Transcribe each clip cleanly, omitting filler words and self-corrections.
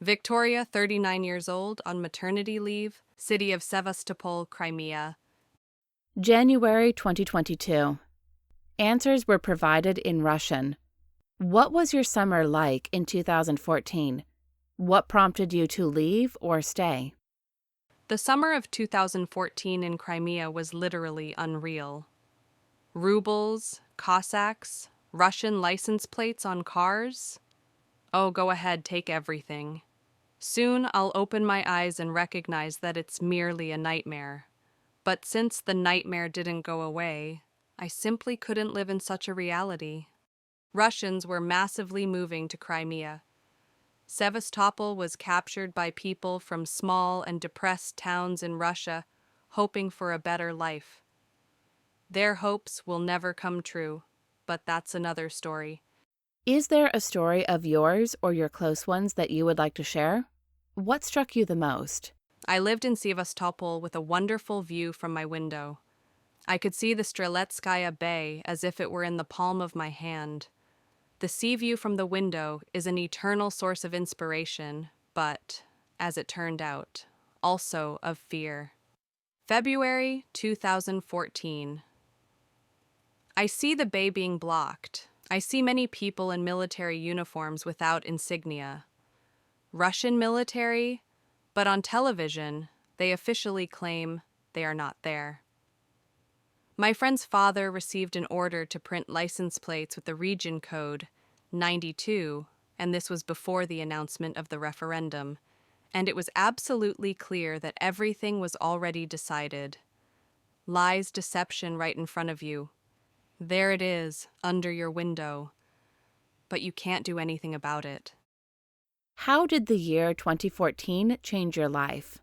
Viktoria, 39 years old, on maternity leave, city of Sevastopol, Crimea. January 2022. Answers were provided in Russian. What was your summer like in 2014? What prompted you to leave or stay? The summer of 2014 in Crimea was literally unreal. Rubles, Cossacks, Russian license plates on cars. Oh, go ahead, take everything. Soon I'll open my eyes and recognize that it's merely a nightmare. But since the nightmare didn't go away, I simply couldn't live in such a reality. Russians were massively moving to Crimea. Sevastopol was captured by people from small and depressed towns in Russia, hoping for a better life. Their hopes will never come true, but that's another story. Is there a story of yours or your close ones that you would like to share? What struck you the most? I lived in Sevastopol with a wonderful view from my window. I could see the Streletskaya Bay as if it were in the palm of my hand. The sea view from the window is an eternal source of inspiration, but, as it turned out, also of fear. February 2014. I see the bay being blocked. I see many people in military uniforms without insignia. Russian military, but on television, they officially claim they are not there. My friend's father received an order to print license plates with the region code 92, and this was before the announcement of the referendum, and it was absolutely clear that everything was already decided. Lies, deception right in front of you. There it is, under your window, but you can't do anything about it. How did the year 2014 change your life?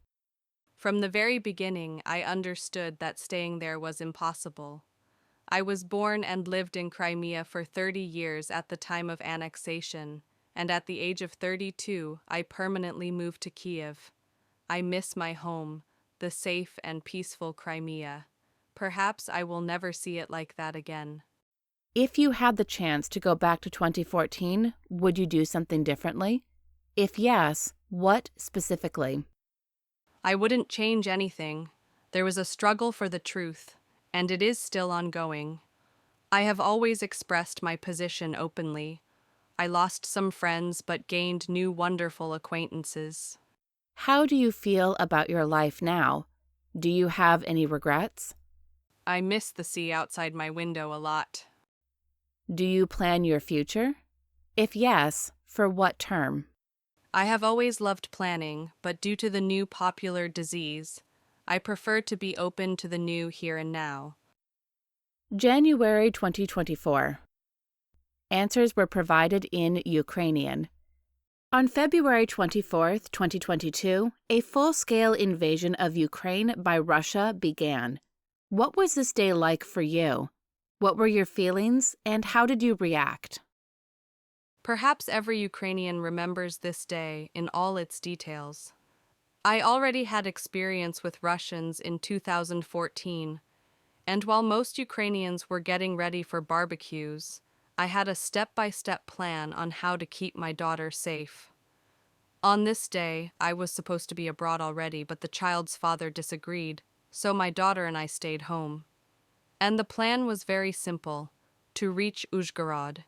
From the very beginning, I understood that staying there was impossible. I was born and lived in Crimea for 30 years at the time of annexation, and at the age of 32, I permanently moved to Kiev. I miss my home, the safe and peaceful Crimea. Perhaps I will never see it like that again. If you had the chance to go back to 2014, would you do something differently? If yes, what specifically? I wouldn't change anything. There was a struggle for the truth, and it is still ongoing. I have always expressed my position openly. I lost some friends but gained new wonderful acquaintances. How do you feel about your life now? Do you have any regrets? I miss the sea outside my window a lot. Do you plan your future? If yes, for what term? I have always loved planning, but due to the new popular disease, I prefer to be open to the new here and now. January 2024. Answers were provided in Ukrainian. On February 24, 2022, a full-scale invasion of Ukraine by Russia began. What was this day like for you? What were your feelings, and how did you react? Perhaps every Ukrainian remembers this day in all its details. I already had experience with Russians in 2014, and while most Ukrainians were getting ready for barbecues, I had a step-by-step plan on how to keep my daughter safe. On this day, I was supposed to be abroad already, but the child's father disagreed, so my daughter and I stayed home. And the plan was very simple: to reach Uzhgorod.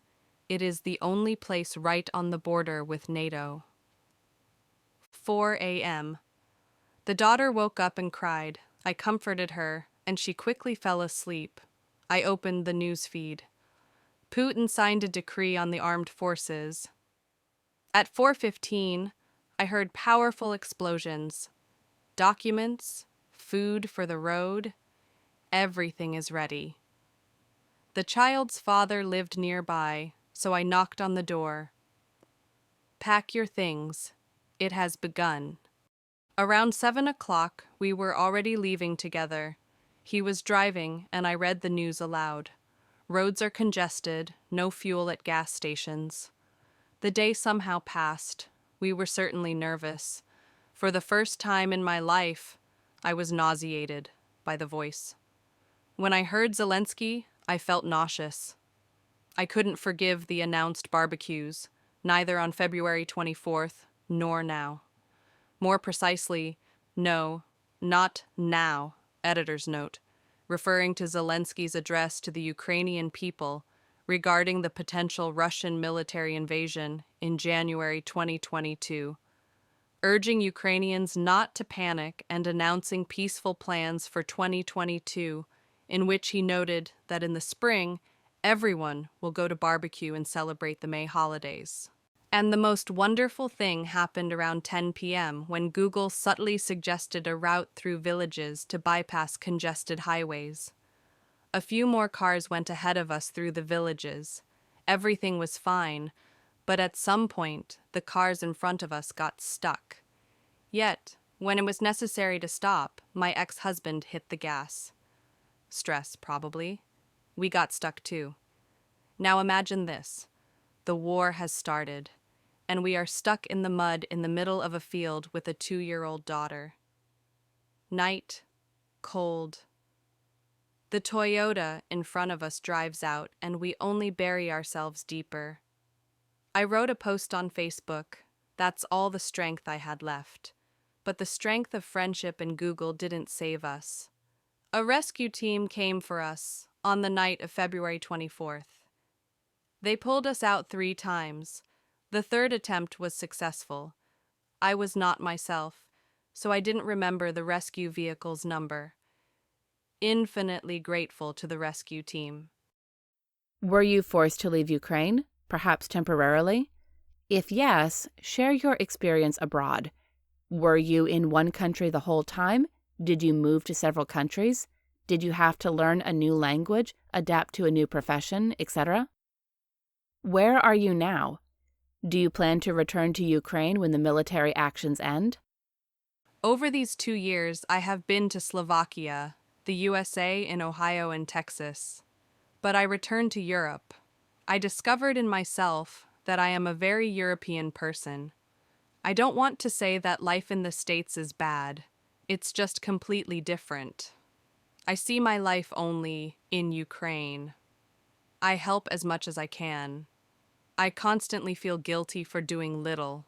It is the only place right on the border with NATO. 4 a.m. The daughter woke up and cried. I comforted her, and she quickly fell asleep. I opened the news feed. Putin signed a decree on the armed forces. At 4:15, I heard powerful explosions. Documents, food for the road, everything is ready. The child's father lived nearby, so I knocked on the door. Pack your things. It has begun. Around 7 o'clock, we were already leaving together. He was driving, and I read the news aloud. Roads are congested, no fuel at gas stations. The day somehow passed. We were certainly nervous. For the first time in my life, I was nauseated by the voice. When I heard Zelensky, I felt nauseous. I couldn't forgive the announced barbecues, neither on February 24th nor now. More precisely, no, not now, editor's note, referring to Zelensky's address to the Ukrainian people regarding the potential Russian military invasion in January 2022, urging Ukrainians not to panic and announcing peaceful plans for 2022, in which he noted that in the spring, everyone will go to barbecue and celebrate the May holidays. And the most wonderful thing happened around 10 p.m. when Google subtly suggested a route through villages to bypass congested highways. A few more cars went ahead of us through the villages. Everything was fine, but at some point, the cars in front of us got stuck. Yet, when it was necessary to stop, my ex-husband hit the gas. Stress, probably. We got stuck too. Now imagine this. The war has started, and we are stuck in the mud in the middle of a field with a 2-year-old daughter. Night, cold. The Toyota in front of us drives out, and we only bury ourselves deeper. I wrote a post on Facebook. That's all the strength I had left. But the strength of friendship and Google didn't save us. A rescue team came for us on the night of February 24th. They pulled us out 3 times. The third attempt was successful. I was not myself, so I didn't remember the rescue vehicle's number. Infinitely grateful to the rescue team. Were you forced to leave Ukraine, perhaps temporarily? If yes, share your experience abroad. Were you in one country the whole time? Did you move to several countries? Did you have to learn a new language, adapt to a new profession, etc.? Where are you now? Do you plan to return to Ukraine when the military actions end? Over these 2 years, I have been to Slovakia, the USA, in Ohio and Texas. But I returned to Europe. I discovered in myself that I am a very European person. I don't want to say that life in the States is bad. It's just completely different. I see my life only in Ukraine. I help as much as I can. I constantly feel guilty for doing little,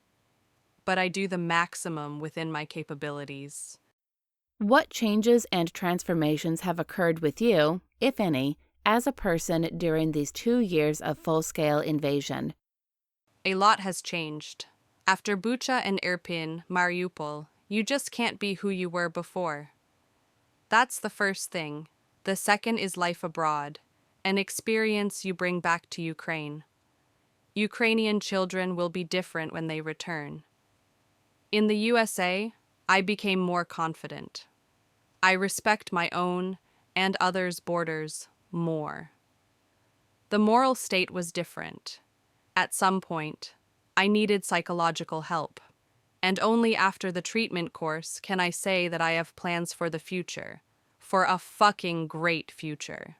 but I do the maximum within my capabilities. What changes and transformations have occurred with you, if any, as a person during these 2 years of full-scale invasion? A lot has changed. After Bucha and Irpin, Mariupol, you just can't be who you were before. That's the first thing. The second is life abroad, an experience you bring back to Ukraine. Ukrainian children will be different when they return. In the USA, I became more confident. I respect my own and others' borders more. The moral state was different. At some point, I needed psychological help, and only after the treatment course can I say that I have plans for the future, for a fucking great future.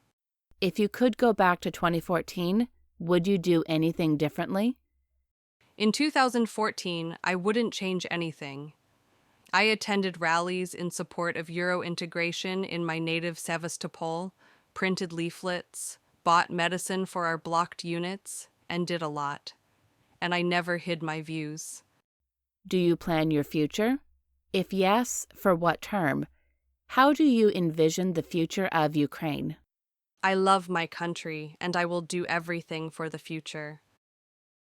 If you could go back to 2014, would you do anything differently? In 2014, I wouldn't change anything. I attended rallies in support of Euro integration in my native Sevastopol, printed leaflets, bought medicine for our blocked units, and did a lot. And I never hid my views. Do you plan your future? If yes, for what term? How do you envision the future of Ukraine? I love my country, and I will do everything for the future.